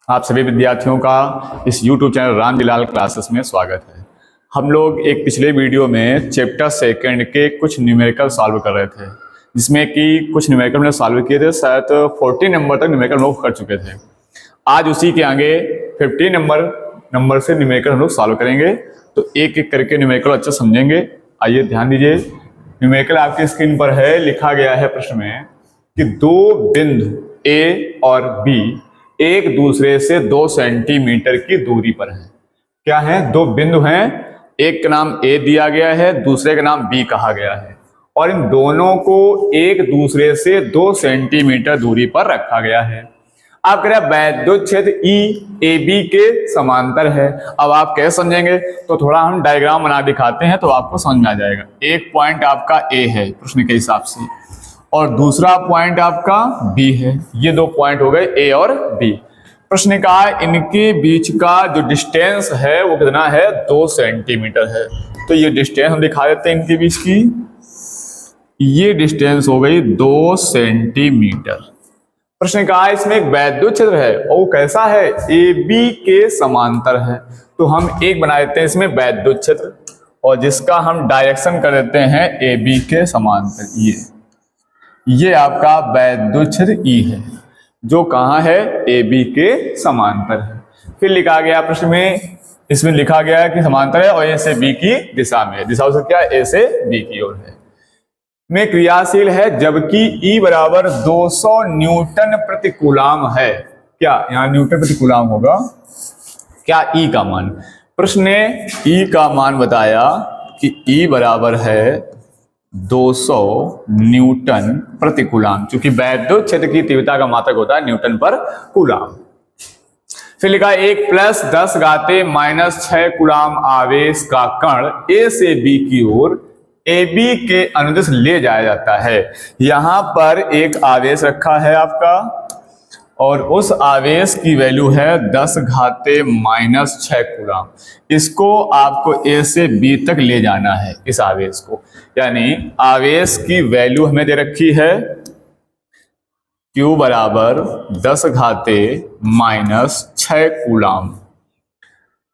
आप सभी विद्यार्थियों का इस YouTube चैनल रामजीलाल क्लासेस में स्वागत है। हम लोग एक पिछले वीडियो में चैप्टर सेकंड के कुछ न्यूमेरिकल सॉल्व कर रहे थे, जिसमें कि कुछ न्यूमेरिकल हमने सॉल्व किए थे, शायद 40 नंबर तक न्यूमेरिकल हम लोग कर चुके थे। आज उसी के आगे 50 नंबर से न्यूमेरिकल हम लोग सॉल्व करेंगे, तो एक एक करके न्यूमेरिकल अच्छा समझेंगे। आइए ध्यान दीजिए, न्यूमेरिकल आपकी स्क्रीन पर है। लिखा गया है प्रश्न में कि दो बिंदु ए और बी एक दूसरे से 2 सेंटीमीटर की दूरी पर है। क्या है? दो बिंदु हैं, एक का नाम ए दिया गया है, दूसरे का नाम बी कहा गया है, और इन दोनों को एक दूसरे से 2 सेंटीमीटर दूरी पर रखा गया है। आप कह रहे हैं वैद्युत क्षेत्र ई ए बी के समांतर है। अब आप कैसे समझेंगे? तो थोड़ा हम डायग्राम बना दिखाते हैं तो आपको समझ में आ जाएगा। एक पॉइंट आपका ए है प्रश्न के हिसाब से, और दूसरा पॉइंट आपका बी है। ये दो पॉइंट हो गए ए और बी। प्रश्न का इनके बीच का जो डिस्टेंस है वो कितना है? 2 सेंटीमीटर है। तो ये डिस्टेंस हम दिखा देते हैं इनके बीच की। ये डिस्टेंस हो गई 2 सेंटीमीटर। प्रश्न का इसमें एक वैद्युत क्षेत्र है, और वो कैसा है? ए बी के समांतर है। तो हम एक बना देते हैं इसमें वैद्युत क्षेत्र, और जिसका हम डायरेक्शन कर देते हैं ए बी के समांतर। ये आपका वैद्युत क्षेत्र ई है, जो कहाँ है? ए बी के समांतर है। फिर लिखा गया प्रश्न में, इसमें लिखा गया है कि समांतर है और ए से बी की दिशा में है। दिशा से क्या? ए से बी की ओर है। में क्रियाशील है, जबकि ई बराबर 200 न्यूटन प्रति कूलाम है। क्या यहाँ न्यूटन प्रति कूलाम होगा? क्या ई का मान? प्रश्न ने ई का मान बताया कि ई बराबर है 200 न्यूटन प्रति कूलाम, क्योंकि वैद्युत क्षेत्र की तीव्रता का मात्रक होता है न्यूटन पर कूलाम। फिर लिखा 1 + 10⁻⁻6 कूलाम आवेश का कण ए से बी की ओर ए बी के अनुदिश ले जाया जाता है। यहां पर एक आवेश रखा है आपका, और उस आवेश की वैल्यू है 10⁻⁻6 कूलाम। इसको आपको ए से बी तक ले जाना है, इस आवेश को। यानी आवेश की वैल्यू हमें दे रखी है Q बराबर 10⁻⁻6 कूलाम।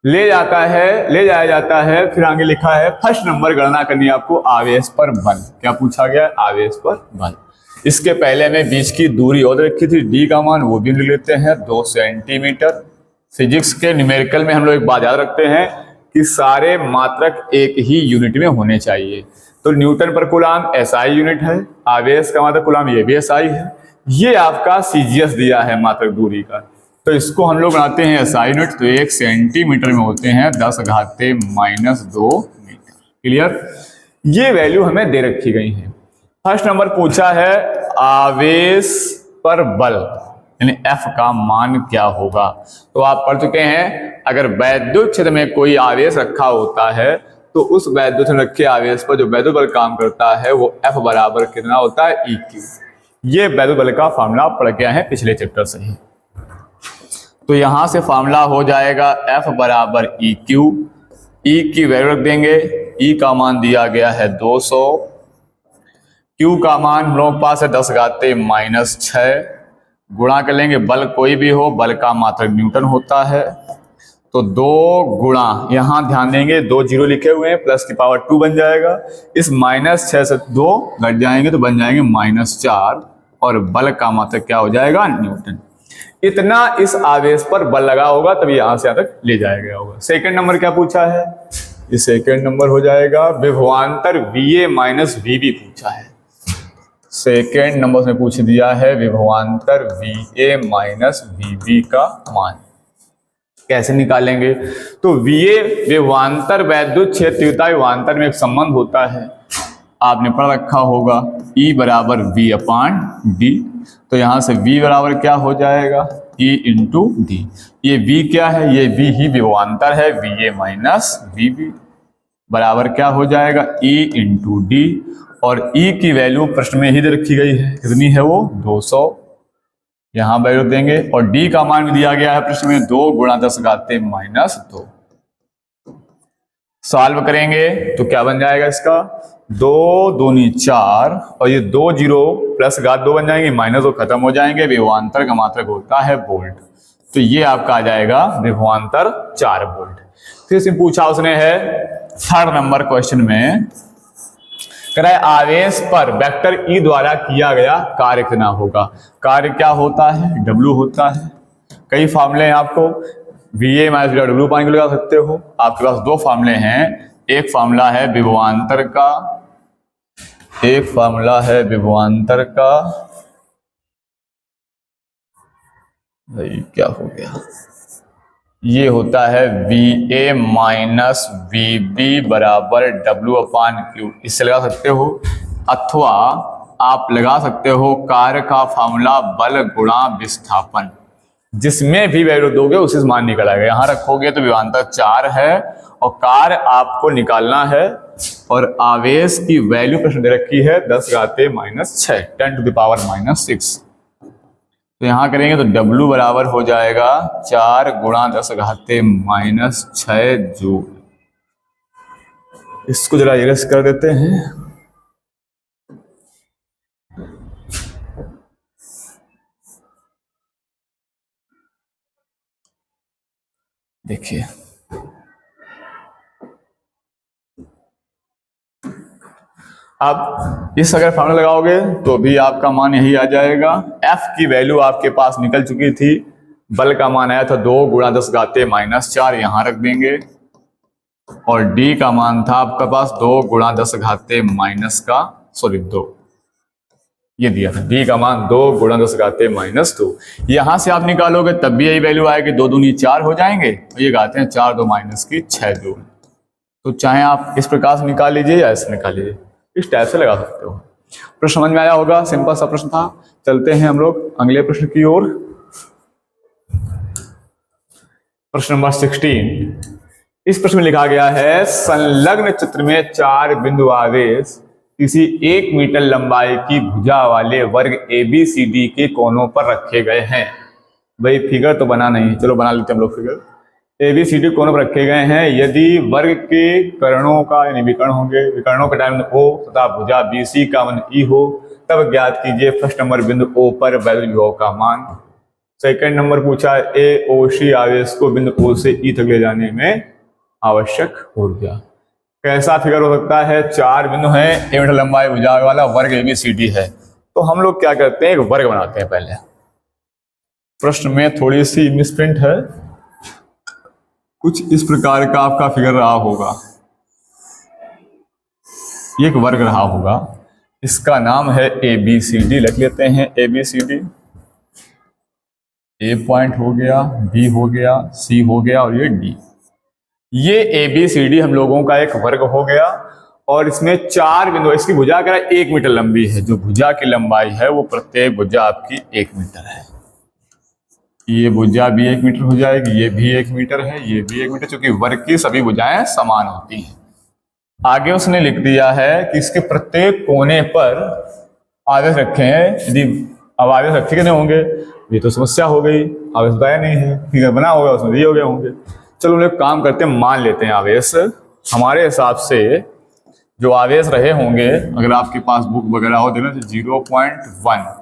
ले जाया जाता है। फिर आगे लिखा है फर्स्ट नंबर गणना करनी है आपको आवेश पर बल। क्या पूछा गया? आवेश पर बल। इसके पहले में बीच की दूरी और रखी थी, डी का मान वो भी लेते हैं 2 सेंटीमीटर। फिजिक्स के न्यूमेरिकल में हम लोग एक बात याद रखते हैं कि सारे मात्रक एक ही यूनिट में होने चाहिए। तो न्यूटन पर कूलाम एसआई यूनिट है, आवेश का मात्रक कूलाम ये भी एसआई है। ये आपका सीजीएस दिया है मात्रक दूरी का, तो इसको हम लोग बनाते हैं एसआई यूनिट। तो 1 सेंटीमीटर में होते हैं 10⁻⁻2 मीटर। क्लियर? ये वैल्यू हमें दे रखी गई है। फर्स्ट नंबर पूछा है आवेश पर बल, यानी F का मान क्या होगा? तो आप पढ़ चुके हैं, अगर वैद्युत क्षेत्र में कोई आवेश रखा होता है तो उस वैद्युत क्षेत्र रखे आवेश पर जो वैद्युत बल काम करता है वो F बराबर कितना होता है? EQ। ये वैद्युत बल का फॉर्मूला पढ़ के आए हैं पिछले चैप्टर से ही। तो यहां से फॉर्मूला हो जाएगा F बराबर EQ। E की वैल्यू रख देंगे, E का मान दिया गया है 200, Q का मान हम लोगों के पास है 10⁻⁻6, गुणा कर लेंगे। बल कोई भी हो, बल का मात्रक न्यूटन होता है। तो 2 गुणा, यहां ध्यान देंगे 2 जीरो लिखे हुए हैं, +2 बन जाएगा। इस -6 से 2 घट जाएंगे तो बन जाएंगे -4, और बल का मात्रक क्या हो जाएगा? न्यूटन। इतना इस आवेश पर बल लगा होगा, तभी यहां से यहां तक ले जाया गया होगा। सेकंड नंबर क्या पूछा है? ये सेकंड नंबर हो जाएगा विभवांतर VA - VB पूछा है। सेकेंड नंबर में पूछ दिया है विभवांतर VA - VB का मान। कैसे निकालेंगे? तो VA विभवांतर वैद्युत क्षेत्र तीव्रता विभवांतर में एक संबंध होता है, आपने पढ़ रखा होगा, E बराबर V/D। तो यहां से V बराबर क्या हो जाएगा? E × D। ये V क्या है? ये V ही विभवांतर है, VA - VB बराबर क्या हो जाएगा? E × D। और E की वैल्यू प्रश्न में ही दे रखी गई है, कितनी है वो? 200। यहां वैल्यू देंगे, और D का मान भी दिया गया है प्रश्न में 2 × 10⁻⁻2। सॉल्व करेंगे तो क्या बन जाएगा इसका? 2 दूनी 4, और ये 2 जीरो +2 बन जाएंगे, -2 खत्म हो जाएंगे। विभवांतर का मात्रक होता है वोल्ट। तो ये आपका आ जाएगा विभवांतर 4 वोल्ट। फिर इसमें पूछा उसने है 3rd नंबर क्वेश्चन में, कह रहा है आवेश पर वेक्टर ई द्वारा किया गया कार्य कितना होगा। कार्य क्या होता है, डब्ल्यू होता है। कई फार्मूले हैं आपको, वी ए माइनस डब्ल्यू पानी को लगा सकते हो। आपके पास दो फार्मूले हैं, एक फार्मूला है विभवांतर का, एक फार्मूला है विभवांतर का, भाई क्या हो गया, ये होता है V A minus V B बराबर डब्ल्यू अपान क्यू। इससे लगा सकते हो, अथवा आप लगा सकते हो कार्य का फार्मूला बल गुणा विस्थापन। जिसमें भी वैल्यू दोगे उसी से मान निकल आएगा। यहां रखोगे तो विभवांतर 4 है और कार्य आपको निकालना है, और आवेश की वैल्यू प्रश्न दे रखी है 10 घाते -6, 10 टू द पावर -6। तो यहां करेंगे तो W बराबर हो जाएगा 4 गुणा 10 घाते -6 जूल। इसको जरा इरेज कर देते हैं। देखिए अब इस अगर फार्मूला लगाओगे तो भी आपका मान यही आ जाएगा। F की वैल्यू आपके पास निकल चुकी थी, बल का मान आया था 2 गुणा 10 घाते -4, यहां रख देंगे। और D का मान था आपके पास 2 गुणा 10 घाते -2, ये दिया था। D का मान 2 गुणा 10 घाते -2। यहां से आप निकालोगे तब भी यही वैल्यू आएगी, 2 दूनी 4 हो जाएंगे, और ये घाते हैं 4 2 -6 जूल। तो चाहे आप इस प्रकार से निकाल लीजिए या ऐसे निकाल लीजिए, इस टाइप से लगा सकते हो। प्रश्न समझ में आया होगा, सिंपल सा प्रश्न था। चलते हैं हम लोग अगले प्रश्न की ओर। प्रश्न नंबर 16। इस प्रश्न में लिखा गया है संलग्न चित्र में 4 बिंदु आवेश किसी 1 मीटर लंबाई की भुजा वाले वर्ग ABCD के कोनों पर रखे गए हैं। भाई फिगर तो बना नहीं, चलो बना लेते हैं हम लोग फिगर। ABCD कोनों पर रखे गए हैं, यदि वर्ग के करणों का यानी विकर्ण होंगे, विकर्णों का डायमीटर O तथा भुजा BC का मान E हो, तब ज्ञात कीजिए फर्स्ट नंबर बिंदु O पर वैद्युत विभव का मान। सेकंड नंबर पूछा AOC आवेश को बिंदु O से E तक ले जाने में आवश्यक ऊर्जा। कैसा फिगर हो सकता है, 4 बिंदु हैं, 1 मीटर लंबाई भुजा वाला वर्ग ABCD है। तो हम लोग क्या करते हैं, एक वर्ग बनाते हैं। पहले प्रश्न में थोड़ी सी मिसप्रिंट है, कुछ इस प्रकार का आपका फिगर रहा होगा, ये एक वर्ग रहा होगा, इसका नाम है ABCD। लिख लेते हैं ABCD। A पॉइंट हो गया, B हो गया, C हो गया और ये D। ये ABCD हम लोगों का एक वर्ग हो गया, और इसमें 4 बिंदु, इसकी भुजा क्या 1 मीटर लंबी है। जो भुजा की लंबाई है वो प्रत्येक भुजा आपकी 1 मीटर है। ये भुजा भी 1 मीटर हो जाएगी, ये भी 1 मीटर है, ये भी 1 मीटर, क्योंकि वर्ग की सभी भुजाएं समान होती हैं। आगे उसने लिख दिया है कि इसके प्रत्येक कोने पर आवेश रखे हैं। यदि अब आवेश रखे कितने होंगे, ये तो समस्या हो गई, आवेश बताया नहीं है, फिगर बना होगा उसमें दिए हो गए होंगे। चलो हम लोग काम करते हैं, मान लेते हैं आवेश। हमारे हिसाब से जो आवेश रहे होंगे, अगर आपके पास बुक वगैरह हो देना, तो 0.1,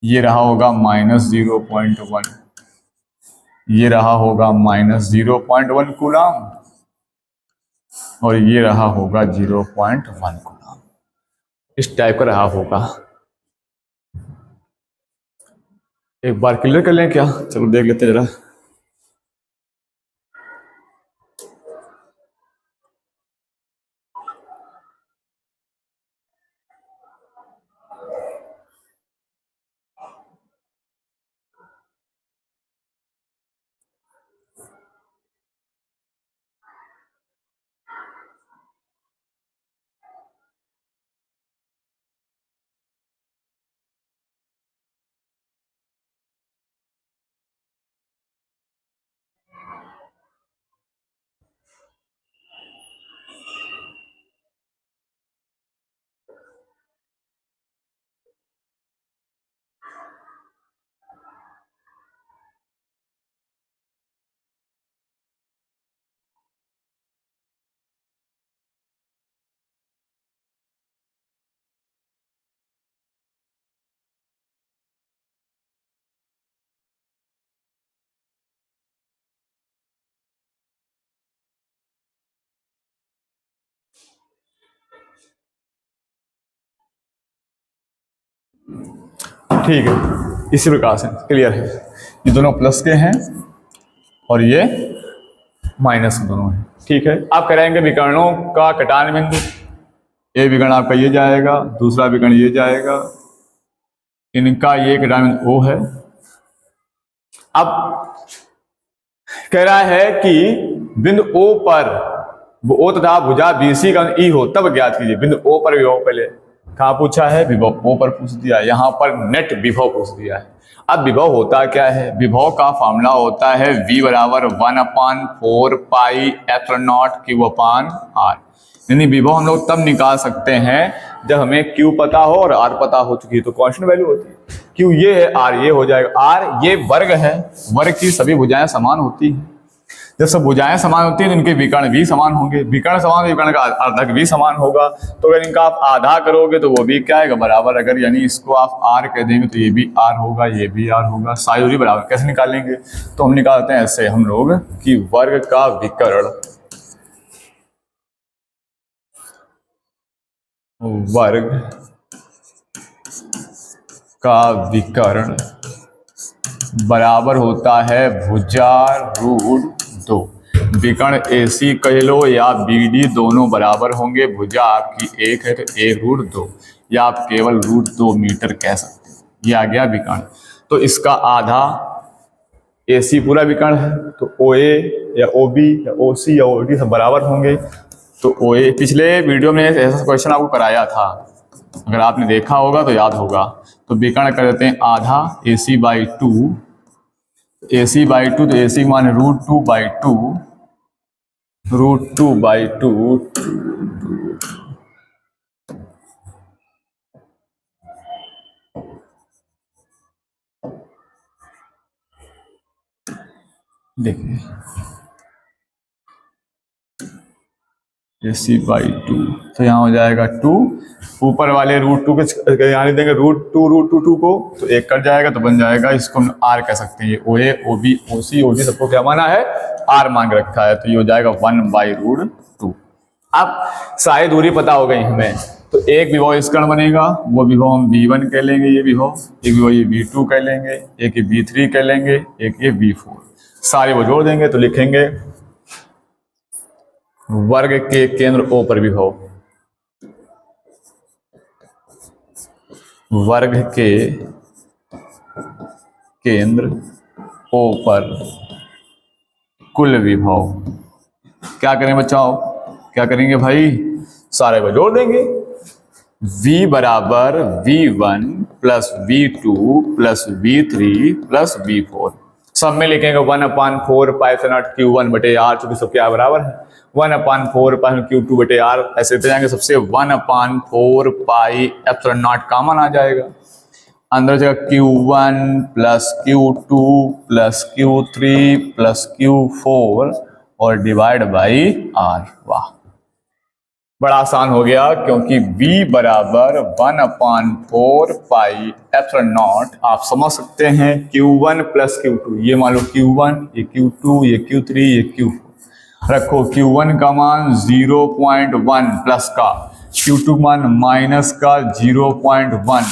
ये रहा होगा -0.1, ये रहा होगा -0.1 कूलम, और ये रहा होगा 0.1 कूलम। इस टाइप का रहा होगा। एक बार क्लियर कर लें क्या, चलो देख लेते हैं जरा। ठीक है, इसी प्रकार से क्लियर है। ये दोनों प्लस के हैं और ये माइनस के दोनों हैं। ठीक है, आप कराएंगे विकर्णों का कटान बिंदु। ये विकर्ण आपका ये जाएगा, दूसरा विकर्ण ये जाएगा, इनका ये कटान बिंदु O है। अब कह रहा है कि बिंदु O पर वो O तथा भुजा BC का E हो तब ज्ञात कीजिए। बिंदु O पर विभव पहले कहाँ पूछा है, विभव O पर पूछ दिया, यहाँ पर नेट विभव पूछ दिया है। अब विभव होता क्या है, विभव का फॉर्मूला होता है V बराबर 1/4 पाई एप्सिलॉन नॉट Q/R। यानी विभव हम लोग तब निकाल सकते हैं जब हमें Q पता हो और R पता हो चुकी है, तो कांस्टेंट वैल्यू होती है। Q ये है, R ये हो जाएगा। R ये वर्ग है, वर्ग की सभी भुजाएं समान होती हैं। जब सब भुजाएं समान होती हैं तो इनके विकर्ण भी समान होंगे, विकर्ण समान, विकर्ण का अर्धक भी समान होगा। तो अगर इनका आप आधा करोगे तो वो भी क्या आएगा, बराबर। अगर यानी इसको आप R कह देंगे तो ये भी R होगा, ये भी R होगा, सारी दूरी बराबर। कैसे निकालेंगे, तो हम निकालते हैं ऐसे हम लोग कि वर्ग का विकर्ण, वर्ग का विकर्ण बराबर होता है भुजा √2। विकर्ण AC कह लो या BD दोनों बराबर होंगे। भुजा आपकी 1 है तो A√2 या आप केवल √2 मीटर कह सकते हैं। ये आ गया विकर्ण। तो इसका आधा AC पूरा विकर्ण है तो OA या OB या OC या OD सब बराबर होंगे। तो OA, पिछले वीडियो में ऐसा क्वेश्चन आपको कराया था, अगर आपने देखा होगा तो याद होगा। तो विकर्ण कर देते हैं आधा AC/2, AC/2 तो AC मान √2/2, √2/2 देखिए AC/2 तो यहाँ हो जाएगा 2, ऊपर वाले √2 के यहाँ लिख देंगे √2 को, तो एक कट जाएगा तो बन जाएगा, इसको हम R कह सकते हैं। ये OA OB OC OD सबको क्या माना है, R मान के रखा है। तो ये हो जाएगा 1/√2। अब सारी दूरी पता हो गई हमें, तो एक विभव इस कण बनेगा, वो विभव हम V1 कह लेंगे, ये विभव, एक विभव ये V2 कह लेंगे, एक ये V3 कह लेंगे, एक ये V4। सारे वो जोड़ देंगे तो लिखेंगे वर्ग के केंद्र O पर विभव, वर्ग के केंद्र O पर कुल विभव। क्या करें बच्चों, क्या करेंगे भाई, सारे को जोड़ देंगे। V बराबर V1 plus V2 plus V3 plus V4, सब में लिखेंगे 1/4 पाई एप्सिलॉन नॉट Q1/R, चूंकि सब क्या बराबर है, 1/4 पाई Q2/R। ऐसे लिखते जाएंगे, सबसे 1/4 पाई एप्सिलॉन नॉट कॉमन आ जाएगा, अंदर जाएगा Q1 plus Q2 plus Q3 plus Q4 और डिवाइड बाई R। वाह, बड़ा आसान हो गया, क्योंकि V बराबर 1/4 पाई एप्सिलॉन नॉट आप समझ सकते हैं Q1 प्लस Q2। ये मान लो Q1, ये Q2, ये Q3, ये Q4 रखो। Q1 का मान 0.1 प्लस का, Q2 मान माइनस का 0.1,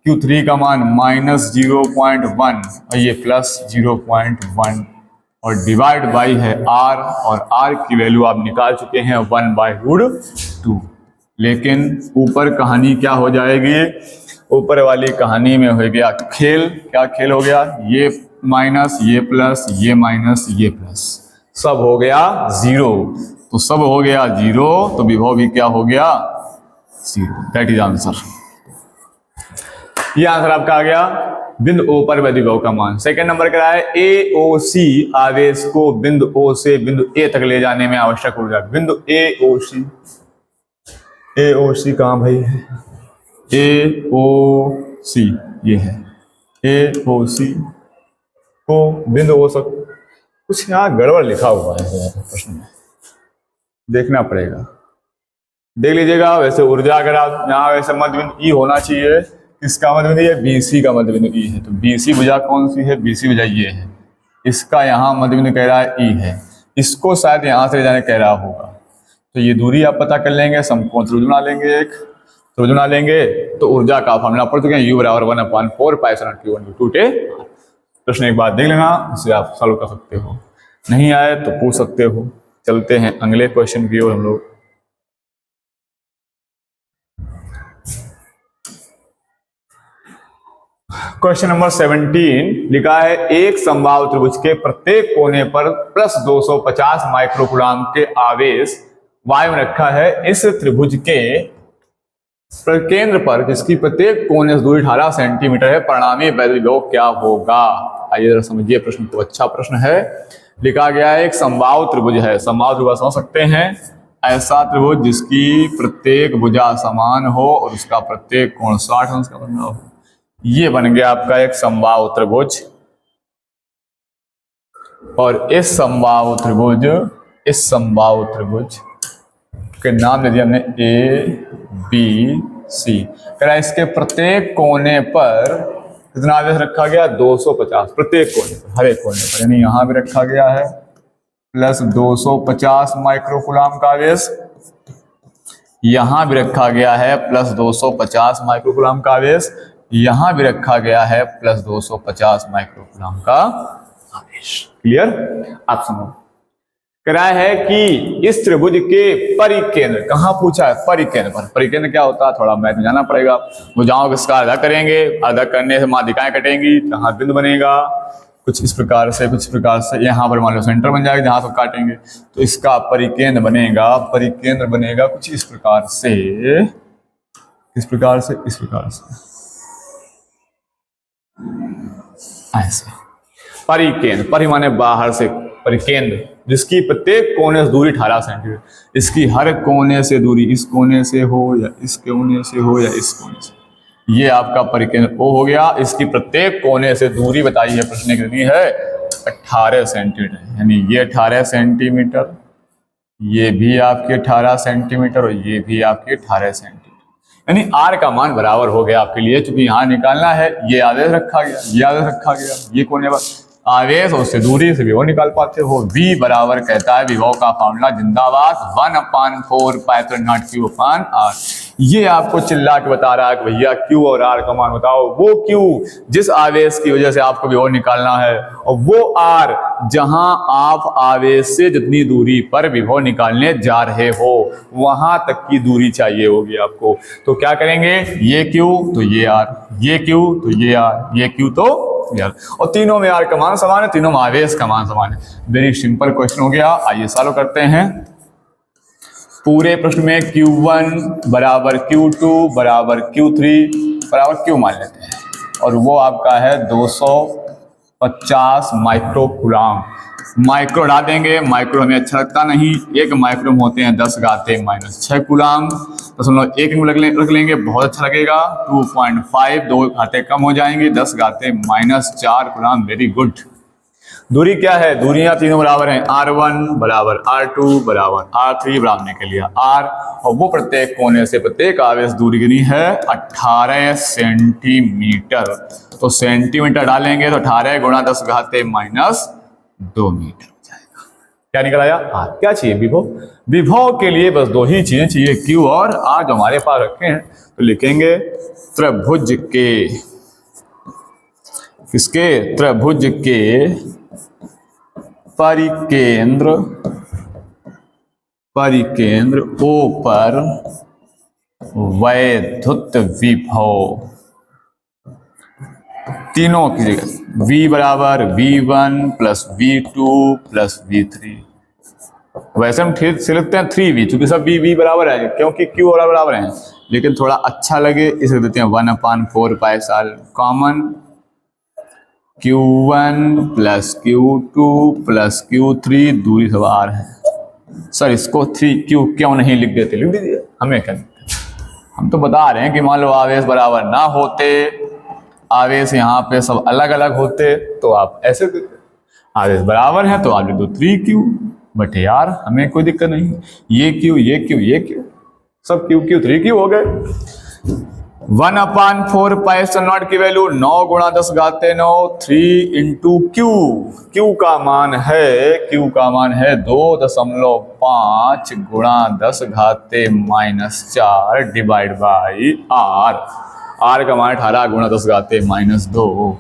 Q3 का मान -0.1 और ये प्लस 0.1 और डिवाइड बाई है R, और R की वैल्यू आप निकाल चुके हैं 1/√2। लेकिन ऊपर कहानी क्या हो जाएगी, ऊपर वाली कहानी में हो गया खेल। क्या खेल हो गया, ये माइनस ये प्लस, ये माइनस ये प्लस, सब हो गया 0। तो सब हो गया 0 तो विभव भी क्या हो गया, 0। That is answer. ये आंसर आपका आ गया बिंदु O पर विभव का मान। सेकंड नंबर करा है AOC आवेश को बिंदु O से बिंदु A तक ले जाने में आवश्यक ऊर्जा। बिंदु AOC, AOC कहाँ भाई है, AOC ये है, AOC को बिंदु O तक, कुछ यहाँ गड़बड़ लिखा हुआ है प्रश्न में, देखना पड़ेगा, देख लीजिएगा। वैसे ऊर्जा अगर आप यहाँ वैसे मध्य बिंदु E होना चाहिए, किसका मध्य बिंदु, ये BC का मध्य बिंदु E है, तो BC भुजा कौन सी है, BC भुजा ये है, इसका यहाँ मध्य बिंदु कह रहा है E है, इसको शायद यहाँ से ले जाने कह रहा होगा। तो ये दूरी आप पता कर लेंगे, समकोण त्रिभुज बना लेंगे एक, त्रिभुज बना लेंगे तो ऊर्जा का फॉर्मूला पढ़ चुके हैं, U बराबर 1/4πε/Q1Q2। प्रश्न एक बार देख लेना, इसे आप सॉल्व कर सकते हो, नहीं आए तो पूछ सकते हो। चलते हैं अगले क्वेश्चन की ओर हम लोग। क्वेश्चन नंबर 17 लिखा है, एक समबाहु त्रिभुज के प्रत्येक कोने पर +250 माइक्रोकूलम के आवेश वायु में रखा है। इस त्रिभुज के केंद्र पर जिसकी प्रत्येक कोने से दूरी 18 सेंटीमीटर है, परिणामी वैद्युत विभव क्या होगा? आइए जरा समझिए प्रश्न को। अच्छा प्रश्न है। लिखा गया है एक समबाहु त्रिभुज है। समबाहु त्रिभुज समझ सकते हैं, ऐसा त्रिभुज जिसकी प्रत्येक भुजा समान हो और उसका प्रत्येक कोण 60 अंश का बना हो। ये बन गया आपका एक समबाहु त्रिभुज। और इस समबाहु त्रिभुज के नाम दे दिया हमने ABC। कह इसके प्रत्येक कोने पर कितना आवेश रखा गया? 250 प्रत्येक कोने पर, हर एक कोने पर, यानी यहां भी रखा गया है +250 माइक्रोकूलम का आवेश, यहां भी रखा गया है +250 माइक्रोकूलम का आवेश, यहां भी रखा गया है +250 माइक्रोकूलम का आवेश। क्लियर? आप समझो। कह है कि इस त्रिभुज के परिकेंद्र, कहां पूछा है? परिकेंद्र पर। परिकेंद्र क्या होता है? थोड़ा मैथ में जाना पड़ेगा। भुजाओं किसका आधा करेंगे, आधा करने से माध्यिकाएं कटेंगी, कहां बिंदु बनेगा, कुछ इस प्रकार से, कुछ इस प्रकार से। यहाँ पर मान लो सेंटर बन जाएगा जहां से काटेंगे, तो इसका परिकेंद्र बनेगा, कुछ इस प्रकार से, इस प्रकार से, इस प्रकार से, ऐसे। परिकेंद्र, परि माने बाहर से, परिकेंद्र जिसकी प्रत्येक कोने से दूरी 18 सेंटीमीटर, इसकी हर कोने से दूरी, इस कोने से हो या इस कोने से हो या इस कोने से, ये आपका परिकेंद्र O हो गया। इसकी प्रत्येक कोने से दूरी बताई है प्रश्न कितनी है? 18 सेंटीमीटर, यानी ये 18 सेंटीमीटर, ये भी आपके 18 सेंटीमीटर और ये भी आपके 18 सेंटीमीटर, यानी R का मान बराबर हो गया आपके लिए। चूंकि यहाँ निकालना है, ये आवेश रखा गया, ये आवेश रखा गया, ये कोने पर आवेश और उससे दूरी से विभव निकाल पाते हो। V बराबर कहता है विभव का फॉर्मूला जिंदाबाद 1/4πε/Q/R। ये आपको चिल्ला के बता रहा है कि भैया Q और R का मान बताओ। वो Q जिस आवेश की वजह से आपको विभव निकालना है, और वो R जहां आप आवेश से जितनी दूरी पर विभव निकालने जा रहे हो वहां तक की दूरी चाहिए होगी आपको। तो क्या करेंगे? ये Q तो ये R, ये Q तो ये R, ये Q तो यार, और तीनों में R का मान समान है, तीनों में आवेश का मान समान है। वेरी सिंपल क्वेश्चन हो गया। आइए सॉल्व करते हैं। पूरे प्रश्न में Q1 बराबर Q2 बराबर Q3 बराबर Q मान लेते हैं, और वो आपका है 250 माइक्रोकूलम। माइक्रो हटा देंगे, माइक्रो हमें अच्छा लगता नहीं। एक माइक्रो होते हैं 10⁻⁻6 कूलम, 0.1 रख लेंगे, बहुत अच्छा लगेगा। 2.5, 2 घाते कम हो जाएंगे, 10⁻⁴ कूलम। Very good. दूरी क्या है? दूरियां तीनों बराबर हैं, R1 बराबर R2 बराबर R3 बराबर के लिए R, और वो प्रत्येक कोने से प्रत्येक आवेश दूरी कितनी है? 18 सेंटीमीटर। तो सेंटीमीटर डालेंगे तो 18 × 10⁻⁻2 मीटर हो जाएगा। क्या निकल आया? R। क्या चाहिए? विभव। विभव के लिए बस 2 ही चीजें चाहिए, Q और R, जो हमारे पास रखे हैं। तो लिखेंगे त्रिभुज के, किसके? त्रिभुज के परिकेंद्र O पर वैद्युत विभव तीनों की जगह V बराबर V1 + V2 + V3। वैसे हम से लिखते हैं 3V, चूंकि सब V बराबर है, क्योंकि Q और R बराबर हैं, लेकिन थोड़ा अच्छा लगे इसे देते हैं 1/4π कॉमन। Q1 + Q2 + Q3, दूरी सब R है। सर इसको 3Q क्यों नहीं लिख देते? लिख दीजिए, हमें क्या, हम तो बता रहे हैं कि मान लो आवेश बराबर ना होते, आवेश यहाँ पे सब अलग अलग होते, तो आप ऐसे देते। आवेश बराबर है तो आप लिख दो 3Q, बट यार हमें कोई दिक्कत नहीं। ये Q, ये Q, ये Q, सब Q 3Q हो गए। 1/4 पाई एप्सिलॉन नॉट की वैल्यू 9 गुणा 10 घाते 9 3 इंटू क्यू। क्यू का मान है 2.5 गुणा 10 घाते -4 डिवाइड बाई आर। आर का मान 18 गुणा 10 घाते -2।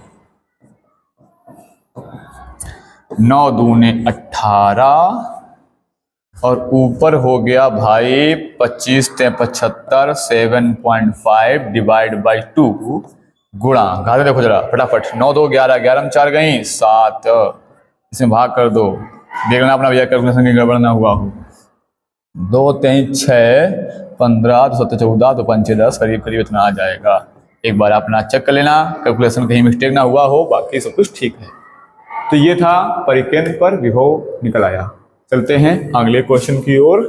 9 दूने 18 और ऊपर हो गया भाई 25 × 75 7.5 डिवाइड बाई 2 गुणा घाते देखो जरा फटाफट 9 2 11 11 में 4 गई 7, इसमें भाग कर दो, देखना अपना भैया कैलकुलेशन की गड़बड़ ना हुआ हो। 2 3 6 15 2 7 14 2 5 6 10 करीब करीब इतना आ जाएगा। एक बार अपना चेक कर लेना कैलकुलेशन कहीं मिस्टेक ना हुआ हो, बाकी सब कुछ ठीक है। तो ये था परिकेंद्र पर विभव निकल आया। चलते हैं अगले क्वेश्चन की ओर।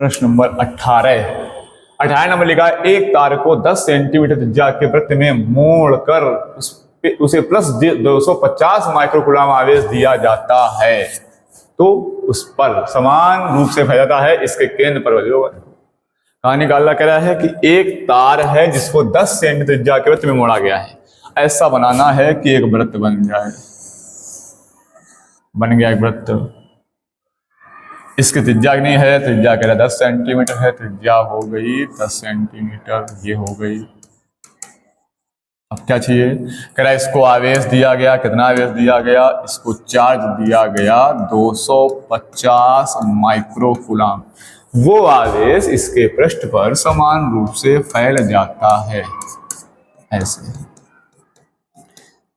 प्रश्न नंबर 18 नंबर लिखा है, एक तार को 10 सेंटीमीटर त्रिज्या के वृत्त में मोड़कर उसे प्लस 250 माइक्रोकूलम आवेश दिया जाता है तो उस पर समान रूप से फैला जाता है, इसके केंद्र पर कहानी निकालना कह रहा है कि एक तार है जिसको 10 सेंटीमीटर त्रिज्या के वृत्त में मोड़ा गया है। ऐसा बनाना है कि एक वृत्त बन जाए। बन गया एक वृत्त, इसकी त्रिज्या नहीं है, त्रिज्या कह रहा है 10 सेंटीमीटर है, त्रिज्या हो गई 10 सेंटीमीटर, ये हो गई। अब क्या चाहिए, कह रहा है इसको आवेश दिया गया, कितना आवेश दिया गया, इसको चार्ज दिया गया 250 माइक्रोकूलम। वो आवेश इसके पृष्ठ पर समान रूप से फैल जाता है ऐसे।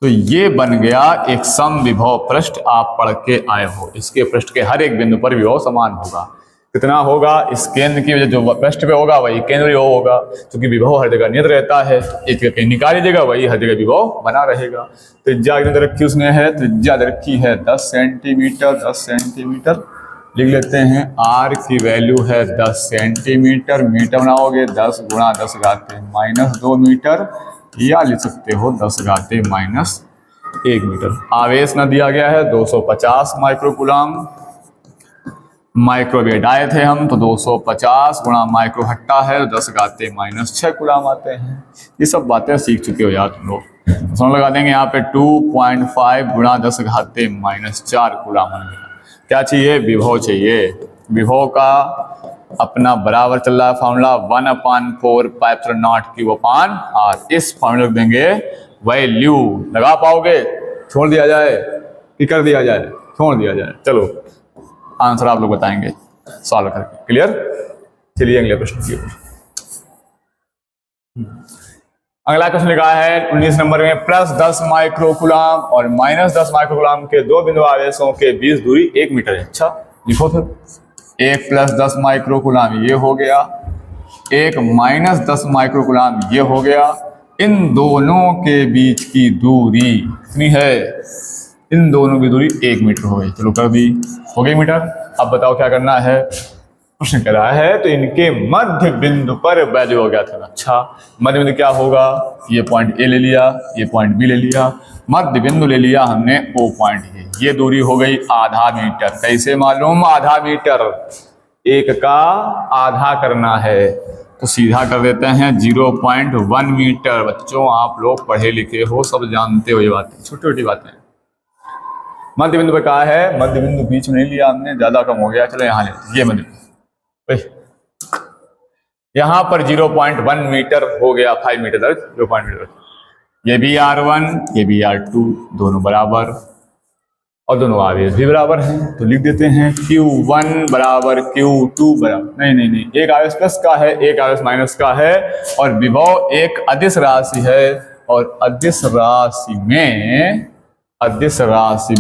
तो ये बन गया एक समविभव पृष्ठ, आप पढ़ के आए हो। इसके पृष्ठ के हर एक बिंदु पर विभव समान होगा। कितना होगा, इस केंद्र की वजह जो पृष्ठ पे होगा वही केंद्र विभव होगा, क्योंकि विभव हर जगह नियत रहता है। एक जगह कहीं निकाल लीजिएगा, वही हर जगह विभव बना रहेगा। त्रिज्या कितनी रखी उसने है, त्रिज्या रखी है 10 सेंटीमीटर। 10 सेंटीमीटर लिख लेते हैं। आर की वैल्यू है 10 सेंटीमीटर। मीटर बनाओगे 10 गुणा 10 घाते -2 मीटर, या लिख सकते हो 10 घाते -1 मीटर। आवेश न दिया गया है 250 माइक्रोकूलम। माइक्रोवेट आए थे हम, तो 250 गुणा माइक्रो हट्टा है, 10 घाते -6 कूलम आते हैं। ये सब बातें सीख चुके हो यार तुम लोग। तो समझ लगा देंगे यहाँ पे 2.5 गुणा 10 घाते -4 कूलम। क्या चाहिए, विभव चाहिए। विभव का अपना बराबर चल रहा है formula 1/4 pi epsilon nought cube upon R. इस फॉर्मूला को देंगे वैल्यू। लगा पाओगे, छोड़ दिया जाए कि कर दिया जाए, छोड़ दिया जाए। चलो आंसर आप लोग बताएंगे सॉल्व करके। क्लियर, चलिए अगले प्रश्न की ओर। अगला क्वेश्चन लिखा है 19 नंबर में, +10 माइक्रोकूलम और -10 माइक्रोकूलम के दो बिंदु आवेशों के बीच दूरी 1 मीटर है। अच्छा लिखो फिर। एक +10 माइक्रोकूलम ये हो गया, एक -10 माइक्रोकूलम ये हो गया। इन दोनों के बीच की दूरी कितनी है, इन दोनों की दूरी 1 मीटर हो गई। चलो कर दी, हो गई मीटर। अब बताओ क्या करना है, प्रश्न कर रहा है तो इनके मध्य बिंदु पर वैल्यू हो गया था। अच्छा मध्य बिंदु क्या होगा, ये पॉइंट ए ले लिया, ये पॉइंट बी ले लिया, मध्य बिंदु ले लिया हमने ओ पॉइंट ए। ये दूरी हो गई आधा मीटर। कैसे मालूम, आधा मीटर, एक का आधा करना है तो सीधा कर देते हैं 0.1 मीटर। बच्चों आप लोग पढ़े लिखे हो, सब जानते हो ये बातें, छोटी छोटी बातें। मध्य बिंदु पर कहा है, मध्य बिंदु बीच में नहीं लिया हमने, ज्यादा कम हो गया। चलो यहाँ ले, ये मध्य यहां पर 0.1 मीटर हो गया, 5 मीटर तक 0.1 मीटर। ये भी R1 ये भी R2 दोनों बराबर, और दोनों आवेश भी बराबर हैं। तो लिख देते हैं Q1 बराबर Q2 बराबर, नहीं, एक आवेश प्लस का है, एक आवेश माइनस का है, और विभव एक अदिश राशि है, और अदिश राशि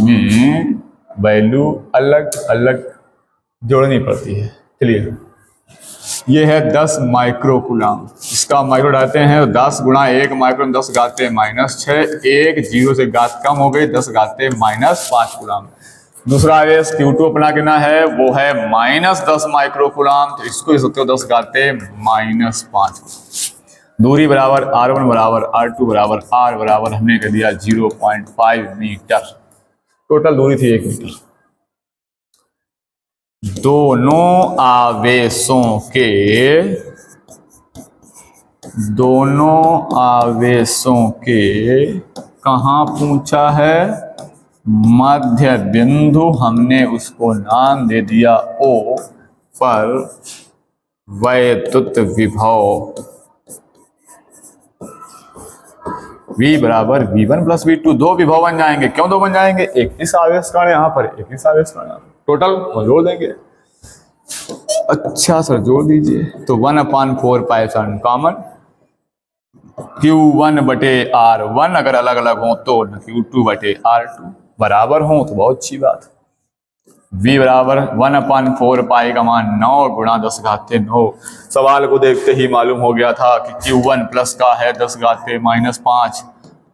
में वैल्यू अलग अलग जोड़नी पड़ती है। चलिए ये है 10 माइक्रोकूलम, इसका माइक्रो डालते हैं 10 गुणा 1 माइक्रो 10 घाते -6, 1 0 से घात कम हो गई 10 घाते -5 कूलम। दूसरा आवेश Q2 अपना कितना है, वो है -10 माइक्रोकूलम, तो इसको लिख सकते हो 10 घाते -5। दूरी बराबर R1 बराबर R2 बराबर R बराबर हमने कर दिया 0.5 मीटर। टोटल दूरी थी 1 मीटर। दोनों आवेशों के दोनों आवेशों के कहाँ पूछा है, मध्य बिंदु, हमने उसको नाम दे दिया O पर वैद्युत विभव V बराबर V1 प्लस V2, दो विभव बन जाएंगे। क्यों दो बन जाएंगे, एक इस आवेश का यहाँ पर, एक इस आवेश का यहाँ पर, टोटल जोड़ देंगे। अच्छा सर जोड़ दीजिए। तो 1/4 पाई एप्सिलॉन कॉमन, Q1 बटे R1 अगर अलग अलग हो तो Q2 बटे R2 बराबर हो तो बहुत अच्छी बात। V बराबर 1/4 पाई का मान 9 गुणा 10 घाते 9। सवाल को देखते ही मालूम हो गया था कि Q1 प्लस का है 10 घाते -5,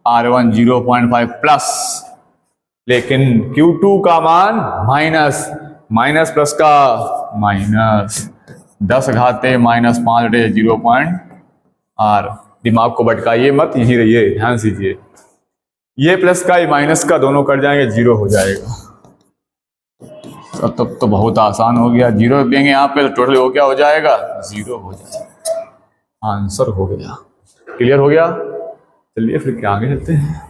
R1 0.5 प्लस, लेकिन Q2 का मान माइनस प्लस का माइनस 10 घाते -5 बटे 0.r। दिमाग को भटकाइए मत, यही रहिए, ध्यान दीजिए। ये प्लस का ये माइनस का दोनों कट जाएंगे, जीरो हो जाएगा। तब तो बहुत आसान हो गया, जीरो देंगे यहाँ पे तो टोटल हो क्या हो जाएगा, जीरो हो जाएगा। आंसर हो गया, क्लियर हो गया। चलिए फिर क्या आगे चलते हैं।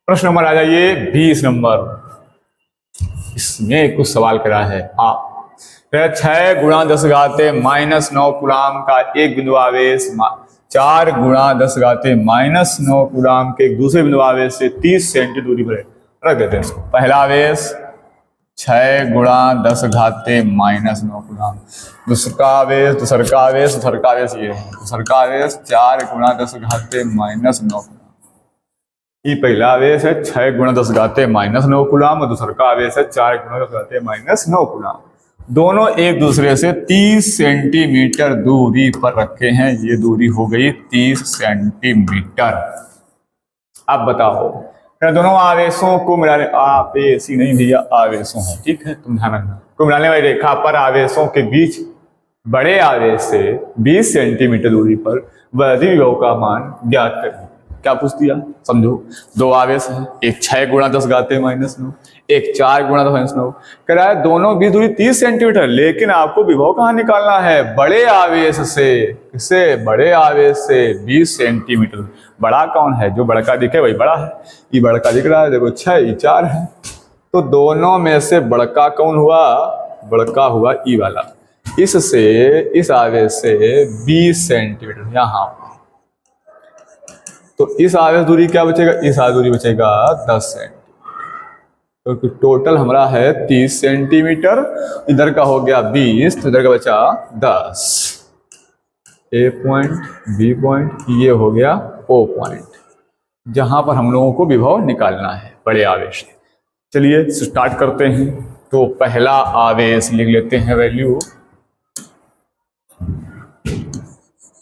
प्रश्न नंबर आ जाइए 20 नंबर। इसमें कुछ सवाल करा है 6 गुणा 10 घाते -9 कूलाम का एक बिंदु आवेश 4 गुणा 10 घाते -9 कूलाम के एक दूसरे बिंदु आवेश से 30 सेंटी दूरी पर रख देते हैं इसको। पहला आवेश 6 गुणा 10 घाते -9 कूलाम, दूसरा आवेश ये है, दूसरा आवेश 4 गुणा 10 घाते -9 कूलाम। ये पहला आवेश है 6 गुणा 10 घाते -9 कूलाम और दूसरा आवेश है 4 गुणा 10 घाते -9 कूलाम। दोनों एक दूसरे से 30 सेंटीमीटर दूरी पर रखे हैं। ये दूरी हो गई 30 सेंटीमीटर। अब बताओ दोनों आवेशों को मिलाने, आवेशी नहीं भैया, आवेशों है, ठीक है, तुम ध्यान रखना, को मिलाने वाली रेखा पर आवेशों के बीच बड़े आवेश से 20 सेंटीमीटर दूरी पर वैद्युत विभव का मान ज्ञात करें। क्या पूछ दिया, समझो, दो आवेश है, एक 6 गुणा 10 घाते -9, एक 4 गुणा 10 -9, कह रहा है दोनों बीच दूरी 30 सेंटीमीटर, लेकिन आपको विभव कहाँ निकालना है, बड़े आवेश से। किससे, बड़े आवेश से 20 सेंटीमीटर। बड़ा कौन है, जो बड़का दिखे वही बड़ा है। ये बड़का दिख रहा है, देखो 6, ये 4 है, तो दोनों में से बड़का कौन हुआ, बड़का हुआ ई वाला। इससे इस आवेश से 20 सेंटीमीटर यहाँ, तो इस आवेश दूरी क्या बचेगा, इस आवेश दूरी बचेगा 10 सेंटीमीटर। तो टोटल हमारा है 30 सेंटीमीटर, इधर का हो गया 20, तो इधर का बचा 10। ए पॉइंट, बी पॉइंट, ये हो गया ओ पॉइंट, जहां पर हम लोगों को विभव निकालना है बड़े आवेश। चलिए स्टार्ट करते हैं। तो पहला आवेश लिख लेते हैं वैल्यू,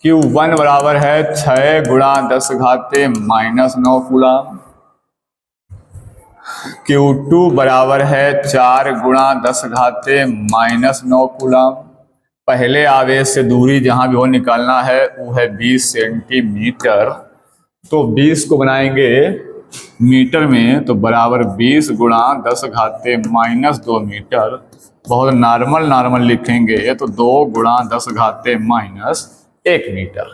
Q1 बराबर है 6 गुणा 10 घाते -9 कूलाम, Q2 बराबर है 4 गुणा 10 घाते -9 कूलाम। पहले आवेश से दूरी जहां भी वो निकालना है वो है 20 सेंटीमीटर, तो 20 को बनाएंगे मीटर में, तो बराबर 20 गुणा 10 घाते -2 मीटर। बहुत नॉर्मल लिखेंगे तो 2 गुणा 10 घाते -1 मीटर।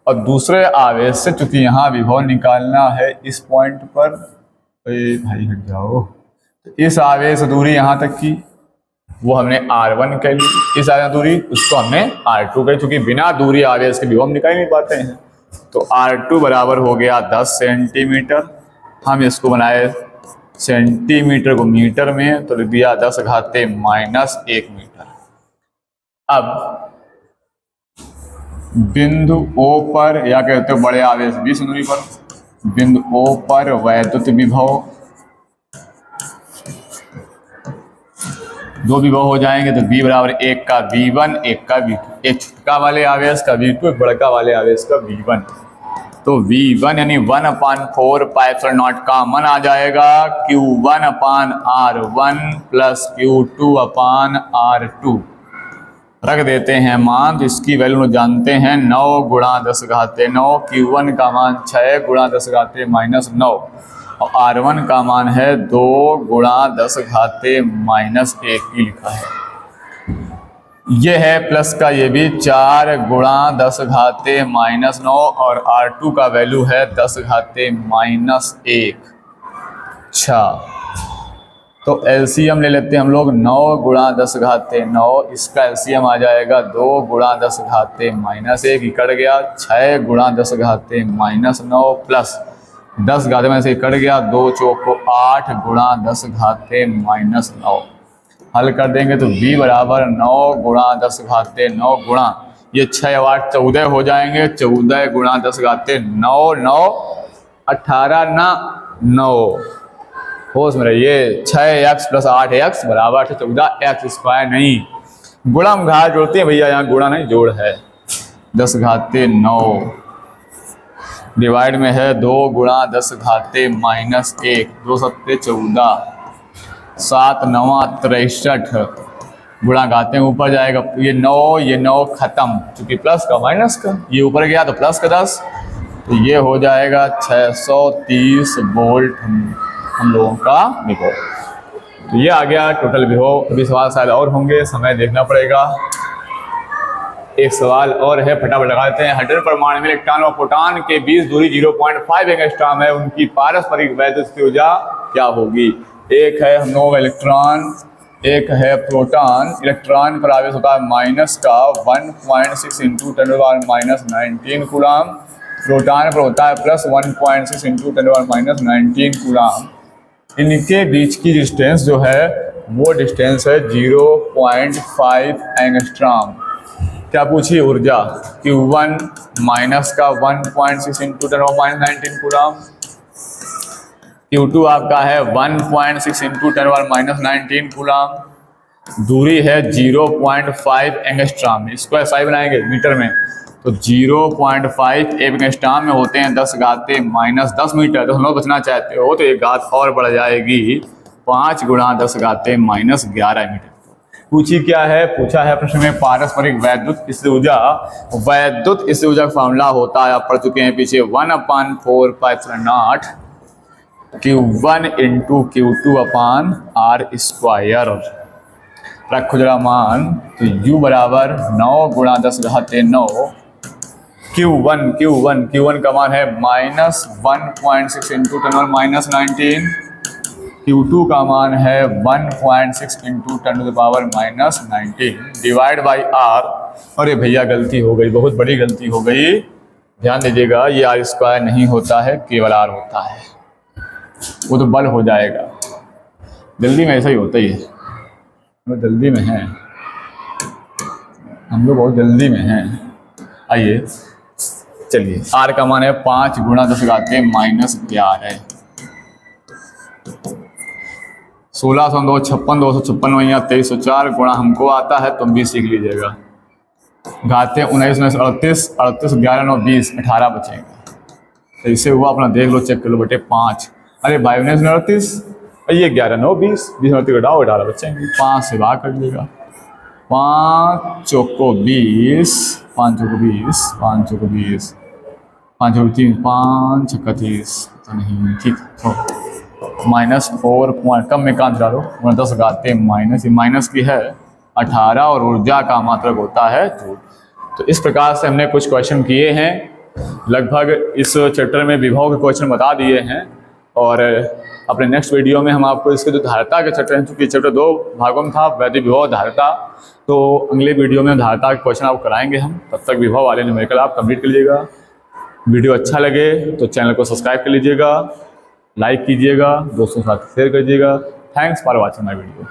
और दूसरे आवेश से, चूंकि यहाँ विभव निकालना है इस पॉइंट पर, भाई हट जाओ, तो इस आवेश दूरी यहाँ तक की वो हमने R1 कह ली, इस आवेश दूरी उसको हमने R2 कही, चूंकि बिना दूरी आवेश के विभव हम निकाल नहीं पाते हैं। तो R2 बराबर हो गया 10 सेंटीमीटर। हम इसको बनाए सेंटीमीटर को मीटर में, तो लिख दिया 10 घाते -1 मीटर। अब बिंदु O पर, या कहते हो बड़े आवेश 20 दूरी पर, बिंदु O पर वैद्युत विभव, दो विभव हो जाएंगे, तो B बराबर एक का V1, एक का V2, एक छोटका वाले आवेश का V2, एक बड़का वाले आवेश का V1। तो V1 यानी 1/4 पाई एप्सिलॉन नॉट कॉमन आ जाएगा, Q1/R1 प्लस Q2/R2 रख देते हैं मान। तो इसकी वैल्यू जानते हैं 9 गुणा 10 घाते 9, Q1 का मान 6 गुणा 10 घाते -9 और R1 का मान है 2 गुणा 10 घाते -1 की लिखा है। ये है प्लस का, ये भी 4 गुणा 10 घाते माइनस 9 और R2 का वैल्यू है 10 घाते माइनस 1। अच्छा, तो एलसीएम ले लेते हैं हम लोग। 9 गुणा 10 घाते 9, इसका एलसीएम आ जाएगा 2 गुणा 10 घाते माइनस 1, कट गया। 6 गुणा 10 घाते माइनस 9 प्लस 10 घाते में से कट गया, 2 चौको 8 गुणा 10 घाते माइनस 9। हल कर देंगे तो b बराबर 9 गुणा 10 घाते 9 गुणा ये 6 और 8 14 हो जाएंगे। 14 गुणा 10 घाते 9, 9 18 ना 9, होश में रहिए। 6x प्लस 8x बराबर 14x स्क्वायर, नहीं गुणा में घात जोड़ते हैं भैया, यहाँ गुणा नहीं जोड़ है। 10 घाते 9 डिवाइड में है 2 गुणा 10 घाते माइनस 1, 2 सत्ते 14, 7 9 63 गुणा घाते में ऊपर जाएगा, ये 9 खत्म, क्योंकि प्लस का माइनस का, ये ऊपर गया तो प्लस का 10, तो ये हो जाएगा 630 वोल्ट हम लोगों का विभव। तो ये आ गया टोटल विभव। अभी सवाल शायद और होंगे, समय देखना पड़ेगा। एक सवाल और है, फटाफट लगा देते हैं। हाइड्रोजन परमाणु में इलेक्ट्रॉन और प्रोटॉन के बीच दूरी 0.5 एंगस्ट्रॉम है, उनकी पारस्परिक वैद्युत ऊर्जा क्या होगी? एक है हम लोग इलेक्ट्रॉन, एक है प्रोटॉन। इलेक्ट्रॉन पर आवेश होता है माइनस का 1.6 इंटू 10⁻⁻19 कूलम। प्रोटॉन पर होता है प्लस 1.6 इंटू 10⁻⁻19 कूलम। इनके बीच की डिस्टेंस जो है वो डिस्टेंस है 0.5 एंगस्ट्रॉम। क्या पूछी? ऊर्जा Q1 माइनस का 1.6 इंटू 10⁻⁻19 कूलम। Q2 आपका है 1.6 इंटू 10⁻⁻19 कूलम। दूरी है 0.5 एंगस्ट्रॉम। इसको ऐसा ही बनाएंगे मीटर में, तो 0.5 एंगस्ट्रॉम में होते हैं 10 घाते माइनस 10 मीटर। तो हम लोग बचना चाहते हो तो एक घात और बढ़ जाएगी, 5 गुणा 10 घाते माइनस 11 मीटर। पूछी क्या है? पूछा है प्रश्न में पारस्परिक वैद्युत स्थिर ऊर्जा। वैद्युत स्थिर ऊर्जा का फॉर्मूला होता है, आप पढ़ चुके हैं पीछे, 1/4π0 Q1 इंटू Q2 अपान R स्क्वायर। रखो जरा मान, तो U बराबर 9 गुणा 10 घाते 9। Q1 का मान है माइनस 1.6 इंटू 10⁻⁻19। Q2 का मान है 1.6 इंटू 10⁻⁻19 डिवाइड बाई R। अरे भैया गलती हो गई, बहुत बड़ी गलती हो गई, ध्यान दीजिएगा। ये R स्क्वायर नहीं होता है, केवल R होता है, वो तो बल हो जाएगा। जल्दी में ऐसा ही होता ही है, हम जल्दी में हैं, हम लोग बहुत जल्दी में हैं। आइए चलिए, R का मान है 5 गुणा 10 घाते माइनस 11। 1602 56 256 वहीं 2304 गुणा हमको आता है, तुम भी सीख लीजिएगा। घाते 19 में 38 38 11 9 20 18 बचेंगे। तो इसे हुआ अपना देख लो, चेक कर लो बेटे 5। अरे भाई 19 में 38, ये 11 9 20 20 में 38 घटाओ 18 बचेंगे। 5 से भाग कर लीजिएगा, 5 चौको 20, 5 चौको 20, 5 चौको 20, 5 चौको 3, 5 छक्का 30, तो नहीं ठीक हो। -4 पॉइंट कम में कांच डालो, 10 घाते माइनस, ये माइनस की है 18 और ऊर्जा का मात्रक होता है जूल। तो इस प्रकार से हमने कुछ क्वेश्चन किए हैं, लगभग इस चैप्टर में विभव के क्वेश्चन बता दिए हैं। और अपने नेक्स्ट वीडियो में हम आपको इसके जो धारिता के चैप्टर हैं, चूँकि चैप्टर 2 भागों में था, वैद्युत विभव धारिता, तो अगले वीडियो में धारिता के क्वेश्चन आपको कराएंगे हम। तब तक विभव वाले न्यूमेरिकल आप कंप्लीट कर लीजिएगा। वीडियो अच्छा लगे तो चैनल को सब्सक्राइब कर लीजिएगा, लाइक कीजिएगा, दोस्तों के साथ शेयर कर दीजिएगा। Thanks for watching my video.